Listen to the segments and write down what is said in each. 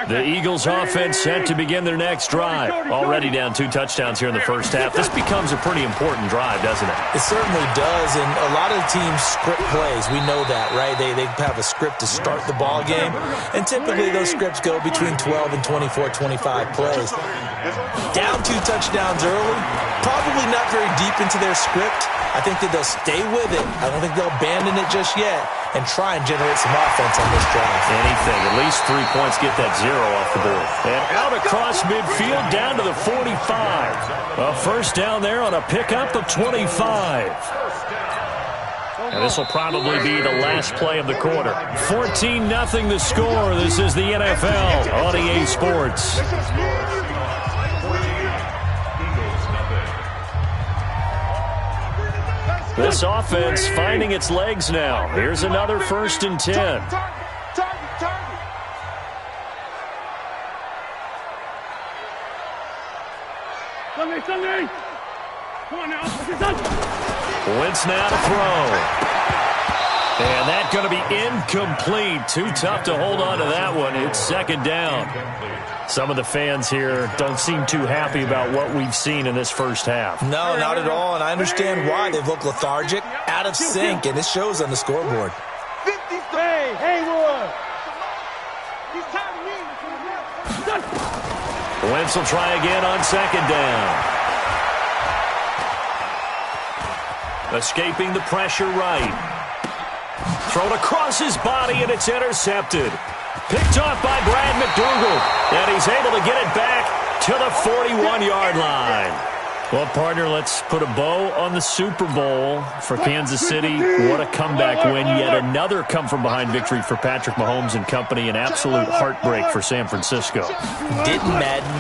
The Eagles offense set to begin their next drive. Already down 2 touchdowns here in the first half. This becomes a pretty important drive, doesn't it? It certainly does, and a lot of teams script plays. We know that, right? They have a script to start the ball game, and typically those scripts go between 12 and 24, 25 plays. Down 2 touchdowns early, probably not very deep into their script. I think that they'll stay with it. I don't think they'll abandon it just yet and try and generate some offense on this drive. Anything. At least 3 points, get that 0 off the board. And out across midfield down to the 45. A first down there on a pickup of 25. And this will probably be the last play of the quarter. 14-0 the score. This is the NFL on EA Sports. This offense finding its legs now. Here's another 1st and 10. Wentz now to throw. And that's going to be incomplete. Too tough to hold on to that one. It's 2nd down. Some of the fans here don't seem too happy about what we've seen in this first half. No, not at all, and I understand why. They've looked lethargic, out of sync, and it shows on the scoreboard. Wentz will try again on 2nd down. Escaping the pressure right. Thrown across his body, and it's intercepted. Picked off by Brad McDougal, and he's able to get it back to the 41-yard line. Well, partner, let's put a bow on the Super Bowl for Kansas City. What a comeback win. Yet another come-from-behind victory for Patrick Mahomes and company. An absolute heartbreak for San Francisco. Didn't Madden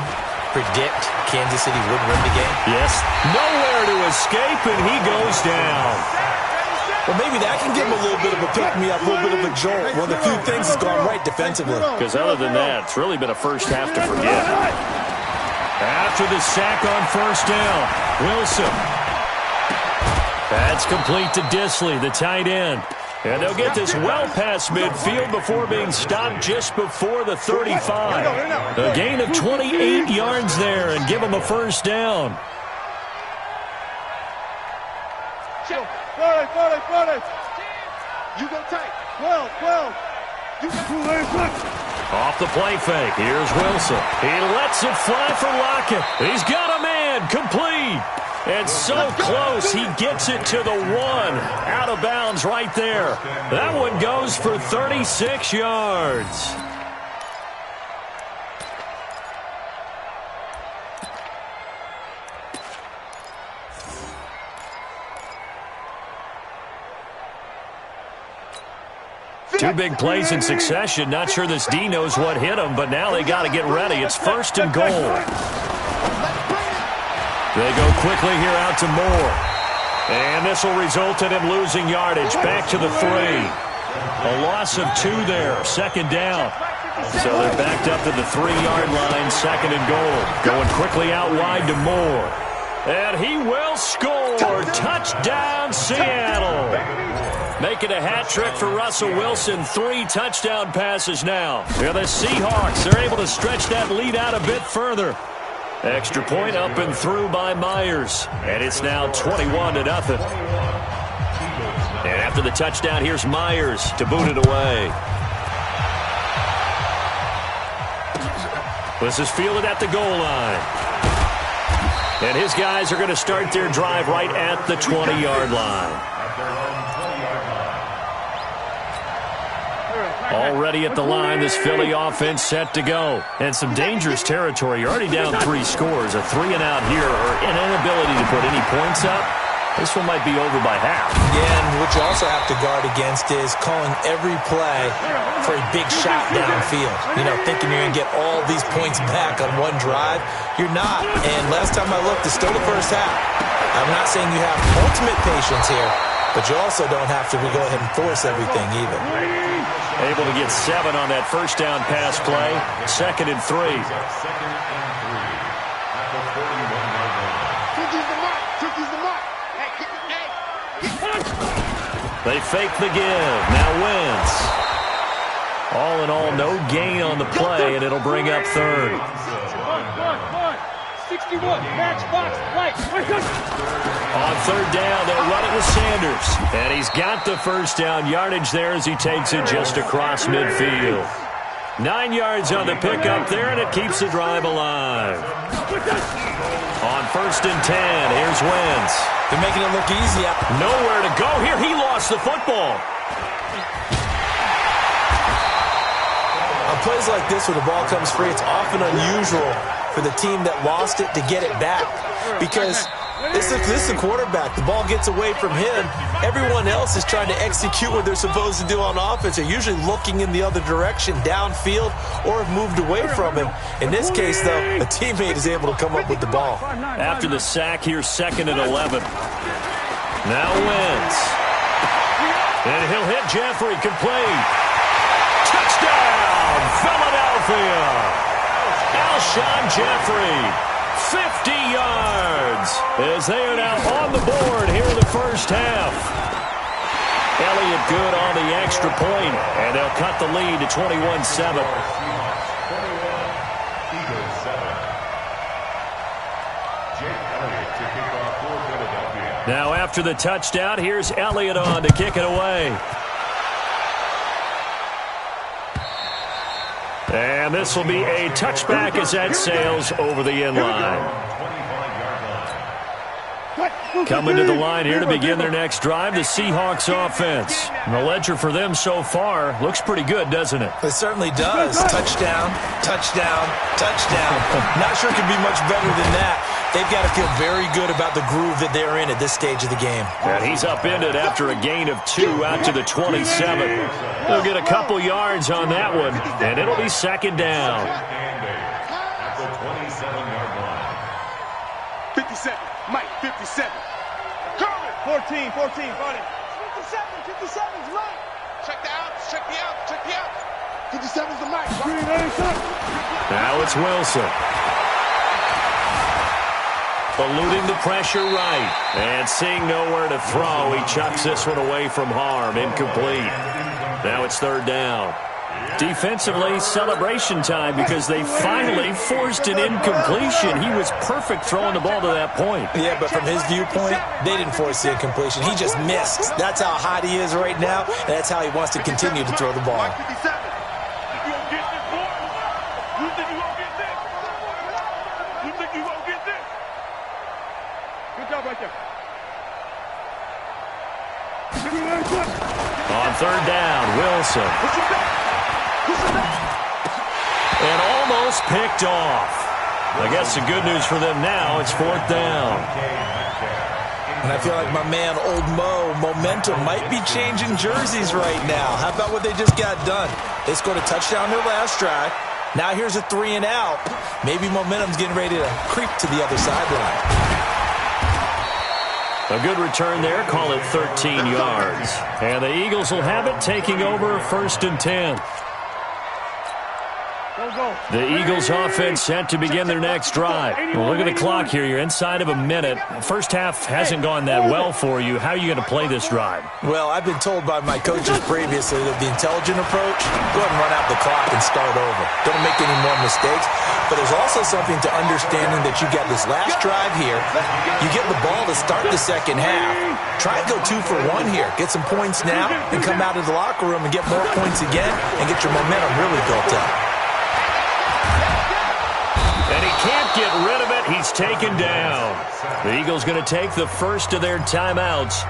predict Kansas City would win the game? Yes. Nowhere to escape, and he goes down. Well, maybe that can give him a little bit of a pick-me-up, a little bit of a jolt. One of the few things that's gone right defensively. Because other than that, it's really been a first half to forget. After the sack on 1st down, Wilson. That's complete to Disley, the tight end. And they'll get this well past midfield before being stopped just before the 35. A gain of 28 yards there and give them a 1st down. You go tight. 12. Off the play fake. Here's Wilson. He lets it fly for Lockett. He's got a man. Complete. And so close. He gets it to the 1. Out of bounds right there. That one goes for 36 yards. Two big plays in succession. Not sure this D knows what hit him, but now they got to get ready. It's 1st and goal. They go quickly here out to Moore. And this will result in him losing yardage. Back to the 3. A loss of 2 there. 2nd down. So they're backed up to the 3-yard line. 2nd and goal. Going quickly out wide to Moore. And he will score. Touchdown, Seattle. Making a hat trick for Russell Wilson. 3 touchdown passes now. Here the Seahawks, they're able to stretch that lead out a bit further. Extra point up and through by Myers. And it's now 21-0. And after the touchdown, here's Myers to boot it away. This is fielded at the goal line. And his guys are going to start their drive right at the 20-yard line. Already at the line, this Philly offense set to go. And some dangerous territory. You're already down 3 scores. A 3-and-out here, or an inability to put any points up. This one might be over by half. Yeah, and what you also have to guard against is calling every play for a big shot downfield. You know, thinking you're going to get all these points back on one drive. You're not. And last time I looked, it's still the first half. I'm not saying you have ultimate patience here, but you also don't have to go ahead and force everything either. Able to get 7 on that 1st down pass play. 2nd and 3. They fake the give. Now Wentz. All in all, no gain on the play, and it'll bring up third. 61, match box, right. On third down, they'll run it with Sanders. And he's got the first down yardage there as he takes it just across midfield. 9 yards on the pickup there, and it keeps the drive alive. On 1st and 10, here's Wentz. They're making it look easy. Nowhere to go here. He lost the football. On plays like this where the ball comes free, it's often unusual for the team that lost it to get it back. Because this is a quarterback. The ball gets away from him. Everyone else is trying to execute what they're supposed to do on offense. They're usually looking in the other direction, downfield, or have moved away from him. In this case, though, a teammate is able to come up with the ball. After the sack, here's 2nd and 11. Now Wentz. And he'll hit Jeffrey, complete. Touchdown, Philadelphia. Alshon Jeffrey. 50 yards as they are now on the board here in the first half. Elliott good on the extra point, and they'll cut the lead to 21-7. Now after the touchdown, here's Elliott on to kick it away. And this will be a touchback as that sails over the end line. Coming to the line here to begin their next drive, the Seahawks offense. And the ledger for them so far looks pretty good, doesn't it? It certainly does. Touchdown, touchdown, touchdown. Not sure it could be much better than that. They've got to feel very good about the groove that they're in at this stage of the game. And he's upended after a gain of 2 out to the 27. They'll get a couple yards on that one, and it'll be 2nd down. 57, Mike, 57. 14, 14, 40. 57, 57's Mike. Check the outs, check the outs, check the outs. 57's the Mike. Now it's Wilson. Eluding the pressure right. And seeing nowhere to throw, he chucks this one away from harm. Incomplete. Now it's 3rd down. Defensively, celebration time because they finally forced an incompletion. He was perfect throwing the ball to that point. Yeah, but from his viewpoint, they didn't force the incompletion. He just missed. That's how hot he is right now, and that's how he wants to continue to throw the ball. On 3rd down, Wilson. And almost picked off. I guess the good news for them now, it's 4th down. And I feel like my man, Old Mo, momentum might be changing jerseys right now. How about what they just got done? They scored a touchdown their last drive. Now here's a 3 and out. Maybe momentum's getting ready to creep to the other sideline. A good return there, call it 13 yards. And the Eagles will have it, taking over 1st and 10. The Eagles offense set to begin their next drive. Well, look at the clock here. You're inside of a minute. First half hasn't gone that well for you. How are you going to play this drive? Well, I've been told by my coaches previously that the intelligent approach, go ahead and run out the clock and start over. Don't make any more mistakes. But there's also something to understanding that you got this last drive here. You get the ball to start the second half. Try and go 2 for 1 here. Get some points now and come out of the locker room and get more points again and get your momentum really built up. And he can't get rid of it. He's taken down. The Eagles going to take the first of their timeouts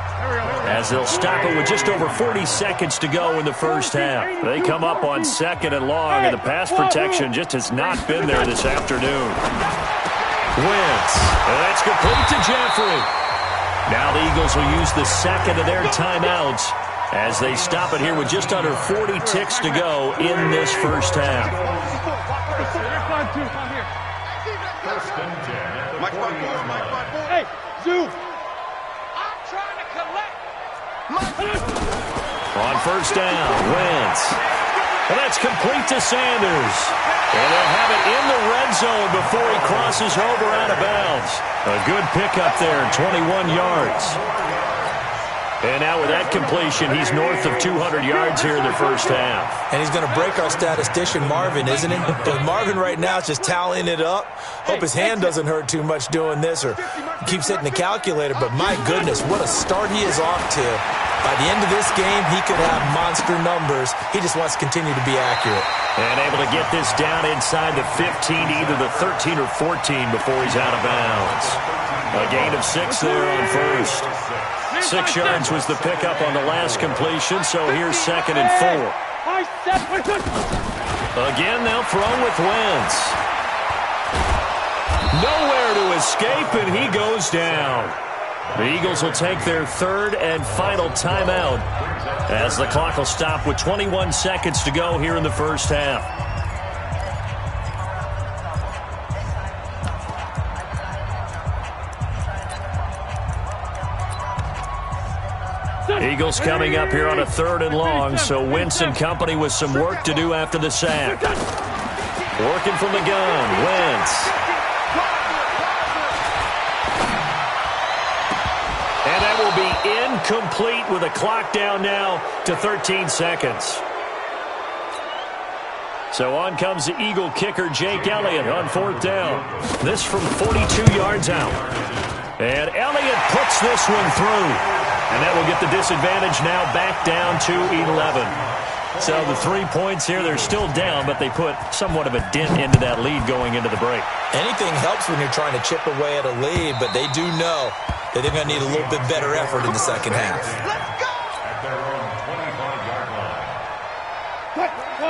as they'll stop it with just over 40 seconds to go in the first half. They come up on 2nd and long, and the pass protection just has not been there this afternoon. Wentz, and that's complete to Jeffrey. Now the Eagles will use the 2nd of their timeouts as they stop it here with just under 40 ticks to go in this first half. Hey, Zoo. I'm trying to collect. On 1st down, Wentz. And that's complete to Sanders. And they'll have it in the red zone before he crosses over out of bounds. A good pickup there, 21 yards. And now with that completion, he's north of 200 yards here in the first half. And he's going to break our statistician, Marvin, isn't he? Because Marvin right now is just tallying it up. Hope his hand doesn't hurt too much doing this or keeps hitting the calculator. But my goodness, what a start he is off to. By the end of this game, he could have monster numbers. He just wants to continue to be accurate. And able to get this down inside the 15, either the 13 or 14 before he's out of bounds. A gain of 6 there on first. 6 yards was the pickup on the last completion, so here's 2nd and 4. Again, they'll throw with Wentz. Nowhere to escape, and he goes down. The Eagles will take their 3rd and final timeout as the clock will stop with 21 seconds to go here in the first half. Eagles coming up here on a 3rd and long, so Wentz and company with some work to do after the sack. Working from the gun, Wentz. And that will be incomplete with a clock down now to 13 seconds. So on comes the Eagle kicker, Jake Elliott, on 4th down. This from 42 yards out. And Elliott puts this one through. And that will get the disadvantage now back down to 11. So the 3 points here, they're still down, but they put somewhat of a dent into that lead going into the break. Anything helps when you're trying to chip away at a lead, but they do know that they're going to need a little bit better effort in the second half.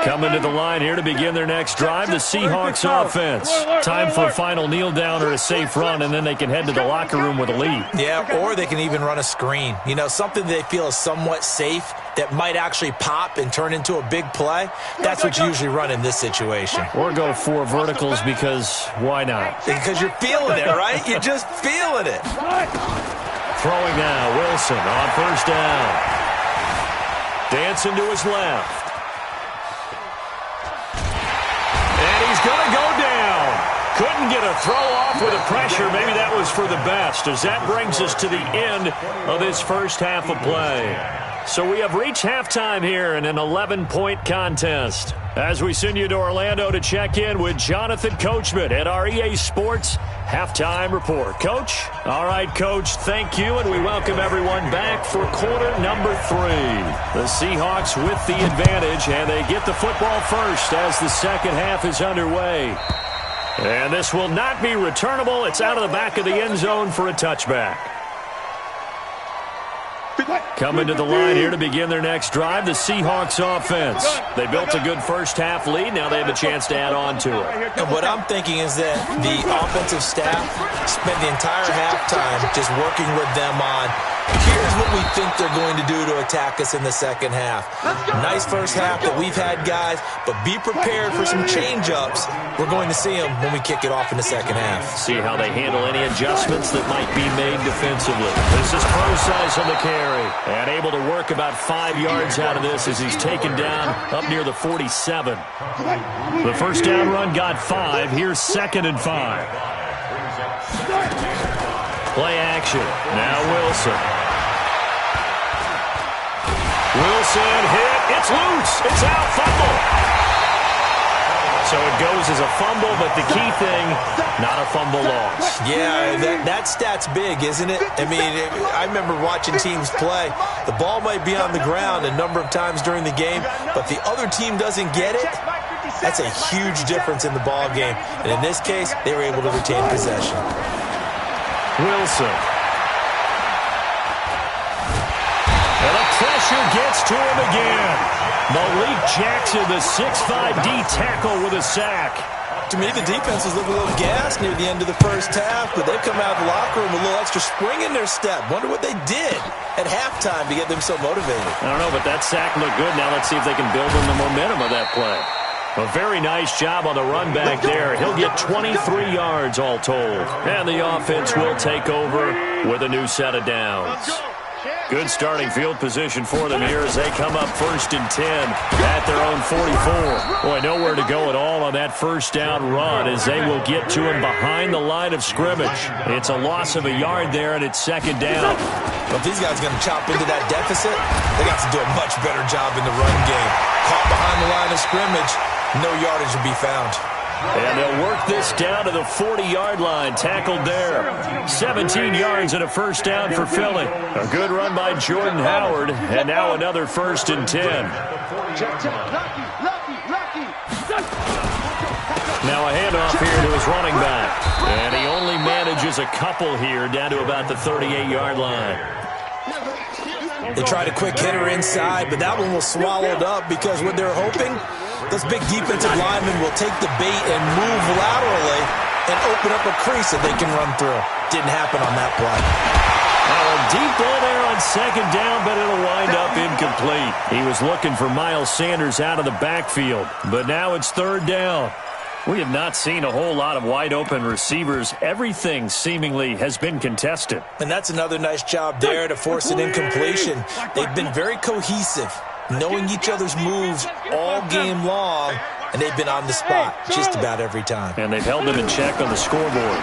Coming to the line here to begin their next drive, the Seahawks offense. Time for a final kneel down or a safe run, and then they can head to the locker room with a lead. Yeah, or they can even run a screen. You know, something they feel is somewhat safe that might actually pop and turn into a big play. That's what you usually run in this situation. Or go 4 verticals because why not? Because you're feeling it, right? You're just feeling it. Throwing now, Wilson on 1st down. Dancing to his left. He's going to go down. Couldn't get a throw off with the pressure. Maybe that was for the best, as that brings us to the end of this first half of play. So we have reached halftime here in an 11-point contest. As we send you to Orlando to check in with Jonathan Coachman at our EA Sports Halftime Report. Coach? All right, Coach, thank you, and we welcome everyone back for quarter number 3. The Seahawks with the advantage, and they get the football first as the second half is underway. And this will not be returnable. It's out of the back of the end zone for a touchback. Coming to the line here to begin their next drive, the Seahawks offense. They built a good first half lead. Now they have a chance to add on to it. And what I'm thinking is that the offensive staff spent the entire halftime just working with them on, here's what we think they're going to do to attack us in the second half. Nice first half that we've had, guys, but be prepared for some change-ups. We're going to see them when we kick it off in the second half. See how they handle any adjustments that might be made defensively. This is Pro-Size on the carry. And able to work about 5 yards out of this as he's taken down up near the 47. The first down run got 5. Here's 2nd and 5. Play action. Now Wilson. Wilson hit. It's loose. It's out. Fumble. So it goes as a fumble, but the key thing, not a fumble loss. Yeah, that stat's big, isn't it? I mean, I remember watching teams play. The ball might be on the ground a number of times during the game, but the other team doesn't get it. That's a huge difference in the ball game. And in this case, they were able to retain possession. Wilson. And the pressure gets to him again. Malik Jackson, the 6'5" D tackle with a sack. To me, the defense was looking a little gassed near the end of the first half, but they've come out of the locker room with a little extra spring in their step. Wonder what they did at halftime to get them so motivated. I don't know, but that sack looked good. Now let's see if they can build on the momentum of that play. A very nice job on the run back there. He'll get 23 yards all told. And the offense will take over with a new set of downs. Good starting field position for them here as they come up 1st and 10 at their own 44. Boy, nowhere to go at all on that first down run as they will get to him behind the line of scrimmage. It's a loss of a yard there, and it's 2nd down. Well, if these guys are going to chop into that deficit, they got to do a much better job in the run game. Caught behind the line of scrimmage, no yardage will be found. And they'll work this down to the 40-yard line, tackled there. 17 yards and a first down for Philly. A good run by Jordan Howard, and now another 1st and 10. Now a handoff here to his running back. And he only manages a couple here down to about the 38-yard line. They tried a quick hitter inside, but that one was swallowed up because what they're hoping, those big defensive linemen will take the bait and move laterally and open up a crease that they can run through. Didn't happen on that play. A deep ball there on 2nd down, but it'll wind up incomplete. He was looking for Miles Sanders out of the backfield, but now it's 3rd down. We have not seen a whole lot of wide-open receivers. Everything seemingly has been contested. And that's another nice job there to force an incompletion. They've been very cohesive, knowing each other's moves all game long, and they've been on the spot just about every time. And they've held them in check on the scoreboard.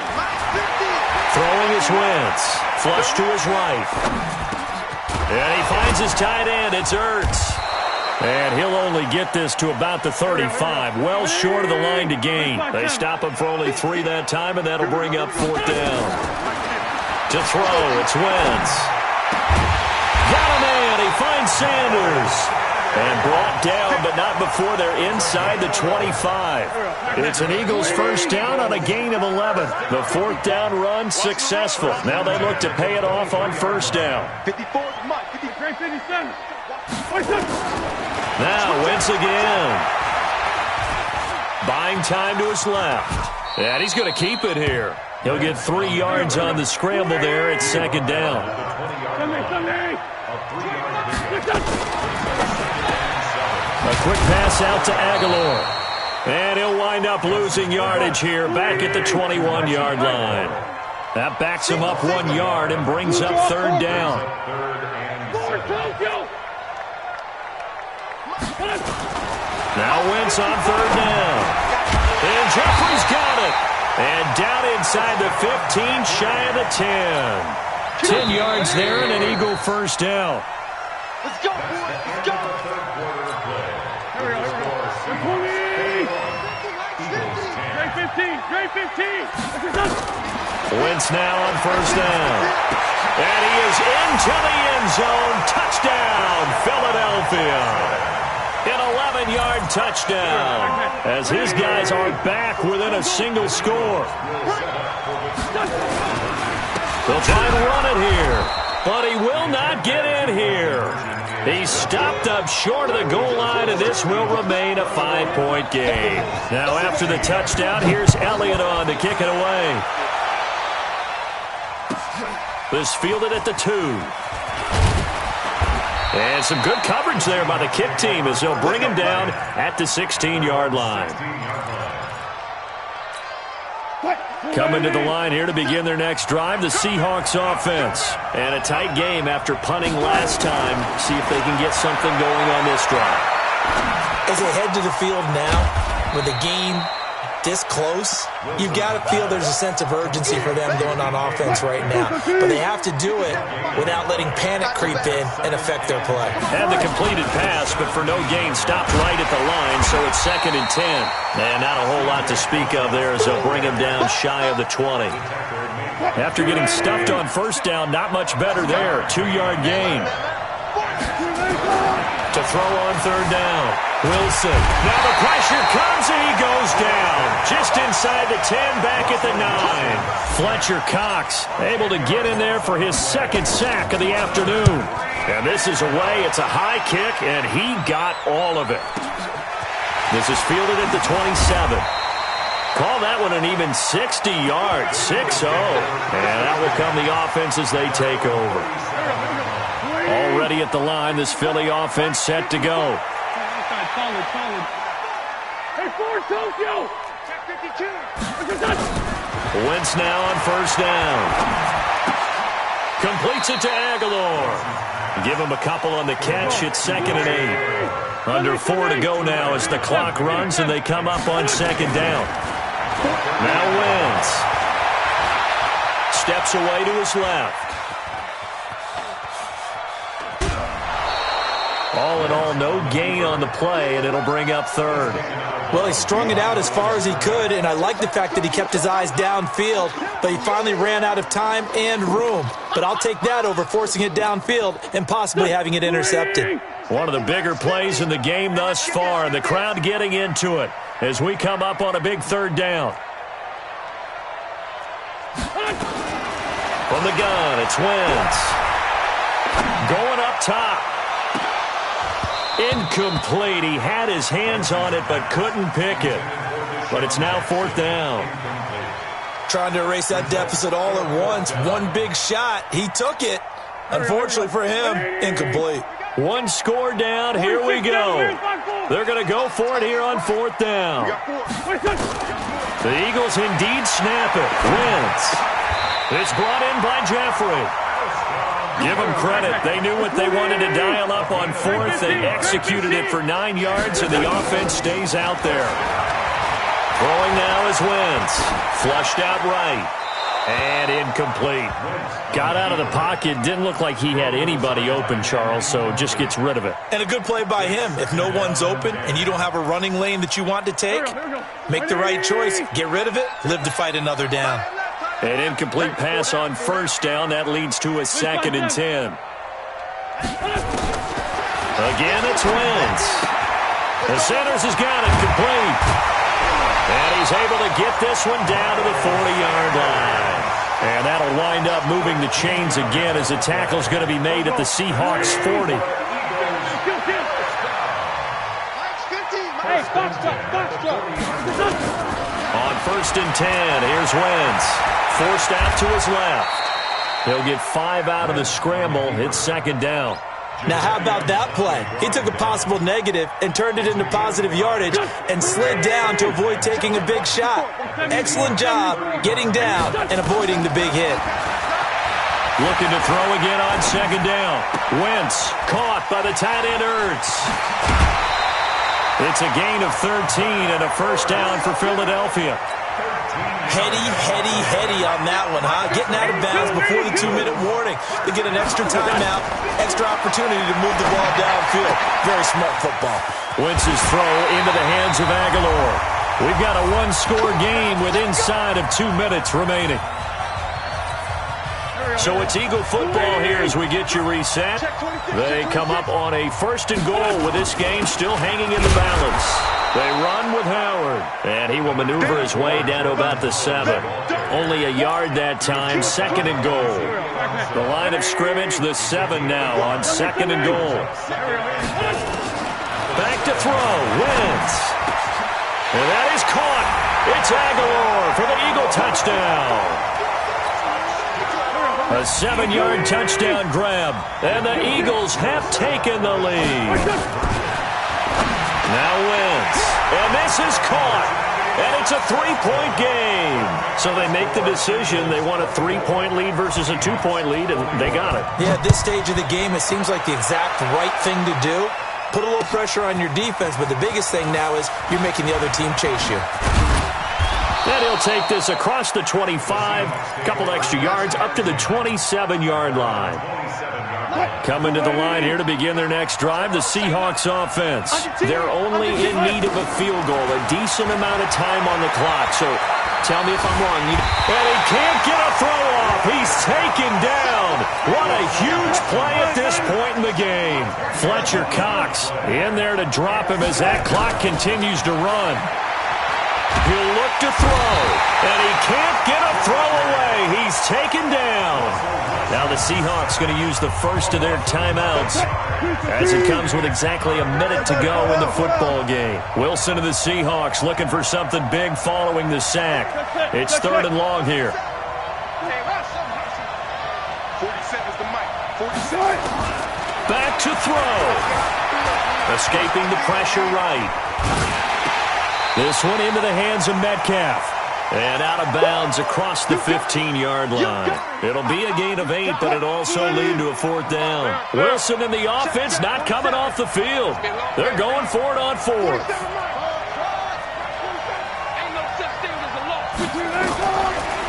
Throwing his Wentz. Flush to his right. And he finds his tight end. It's Ertz. And he'll only get this to about the 35, well short of the line to gain. They stop him for only 3 that time, and that'll bring up 4th down. To throw, it's Wentz. Got a man, he finds Sanders. And brought down, but not before they're inside the 25. It's an Eagles first down on a gain of 11. The 4th down run successful. Now they look to pay it off on 1st down. 54, Mike, 57. Now Wentz again. Buying time to his left. And he's going to keep it here. He'll get 3 yards on the scramble there at 2nd down. A quick pass out to Aguilar. And he'll wind up losing yardage here back at the 21-yard line. That backs him up 1 yard and brings up 3rd down. Now Wentz on 3rd down. And Jeffrey's got it. And down inside the 15, shy of the 10. 10 yards there and an Eagle first down. Let's go, boys. Let's go. Great 15. Wentz now on 1st down. And he is into the end zone. Touchdown, Philadelphia. An 11-yard touchdown as his guys are back within a single score. They'll try and run it here, but he will not get in here. He's stopped up short of the goal line, and this will remain a 5-point game. Now after the touchdown, here's Elliott on to kick it away. This fielded at the 2. And some good coverage there by the kick team as they'll bring him down at the 16-yard line. Coming to the line here to begin their next drive, the Seahawks offense. And a tight game after punting last time. See if they can get something going on this drive. As they head to the field now, with the game this close, you've got to feel there's a sense of urgency for them going on offense right now. But they have to do it without letting panic creep in and affect their play. Had the completed pass, but for no gain, stopped right at the line, so it's 2nd and 10. And not a whole lot to speak of there as they'll bring him down shy of the 20. After getting stuffed on 1st down, not much better there. 2-yard gain. To throw on 3rd down. Wilson. Now the pressure comes and he goes down. Just inside the 10, back at the 9. Fletcher Cox able to get in there for his 2nd sack of the afternoon. And this is away. It's a high kick, and he got all of it. This is fielded at the 27. Call that one an even 60 yards. 6-0. And that will come the offense as they take over. Already at the line, this Philly offense set to go. Solid. Hey, Ford, Tokyo. Check 52. Wentz now on 1st down. Completes it to Aguilar. Give him a couple on the catch. It's 2nd and 8. Under 4 to go now as the clock runs and they come up on 2nd down. Now Wentz steps away to his left. All in all, no gain on the play, and it'll bring up 3rd. Well, he strung it out as far as he could, and I like the fact that he kept his eyes downfield, but he finally ran out of time and room. But I'll take that over forcing it downfield and possibly having it intercepted. One of the bigger plays in the game thus far, and the crowd getting into it as we come up on a big 3rd down. From the gun, it's Wentz. Going up top. Incomplete. He had his hands on it but couldn't pick it. But it's now 4th down. Trying to erase that deficit all at once. One big shot. He took it. Unfortunately for him, incomplete. One score down. Here we go. They're going to go for it here on 4th down. The Eagles indeed snap it. Wentz. It's brought in by Jeffrey. Give them credit. They knew what they wanted to dial up on 4th. They executed it for 9 yards, and the offense stays out there. Throwing now is Wentz. Flushed out right. And incomplete. Got out of the pocket. Didn't look like he had anybody open, Charles, so just gets rid of it. And a good play by him. If no one's open and you don't have a running lane that you want to take, make the right choice. Get rid of it. Live to fight another down. An incomplete pass on 1st down. That leads to a 2nd and 10. Again, it's Wentz. The Sanders has got it complete. And he's able to get this one down to the 40-yard line. And that'll wind up moving the chains again as the tackle's going to be made at the Seahawks 40. On 1st and 10, here's Wentz. Forced out to his left. He'll get 5 out of the scramble. It's 2nd down. Now, how about that play? He took a possible negative and turned it into positive yardage and slid down to avoid taking a big shot. Excellent job getting down and avoiding the big hit. Looking to throw again on 2nd down. Wentz caught by the tight end Ertz. It's a gain of 13 and a 1st down for Philadelphia. Heady on that one, huh? Getting out of bounds before the 2-minute warning. They get an extra timeout, extra opportunity to move the ball downfield. Very smart football. Wentz's throw into the hands of Aguilar. We've got a 1-score game with inside of 2 minutes remaining. So it's Eagle football here as we get you reset. They come up on a 1st and goal with this game still hanging in the balance. They run with Howard, and he will maneuver his way down to about the 7. Only a yard that time, 2nd and goal. The line of scrimmage, the 7 now on 2nd and goal. Back to throw, Wentz. And that is caught. It's Aguilar for the Eagle touchdown. A 7-yard touchdown grab, and the Eagles have taken the lead. Now Wentz, and this is caught, and it's a 3-point game. So they make the decision. They want a 3-point lead versus a 2-point lead, and they got it. Yeah, at this stage of the game, it seems like the exact right thing to do. Put a little pressure on your defense, but the biggest thing now is you're making the other team chase you. And he'll take this across the 25, a couple extra yards, up to the 27-yard line. Coming to the line here to begin their next drive, the Seahawks offense. They're only in need of a field goal, a decent amount of time on the clock. So tell me if I'm wrong. And he can't get a throw off. He's taken down. What a huge play at this point in the game. Fletcher Cox in there to drop him as that clock continues to run. He'll look to throw, and he can't get a throw away. He's taken down. Now the Seahawks going to use the first of their timeouts as it comes with exactly a minute to go in the football game. Wilson of the Seahawks looking for something big following the sack. It's 3rd and long here. 47's the mic. 47. Back to throw. Escaping the pressure right. This one into the hands of Metcalf. And out of bounds across the 15-yard line. It'll be a gain of 8, but it also lead to a 4th down. Wilson in the offense not coming off the field. They're going for it on 4th.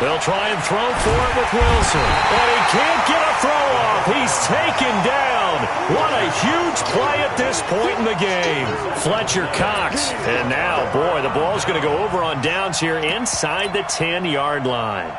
They'll try and throw for it with Wilson. And he can't get a throw off. He's taken down. What a huge play at this point in the game. Fletcher Cox. And now, boy, the ball's going to go over on downs here inside the 10-yard line.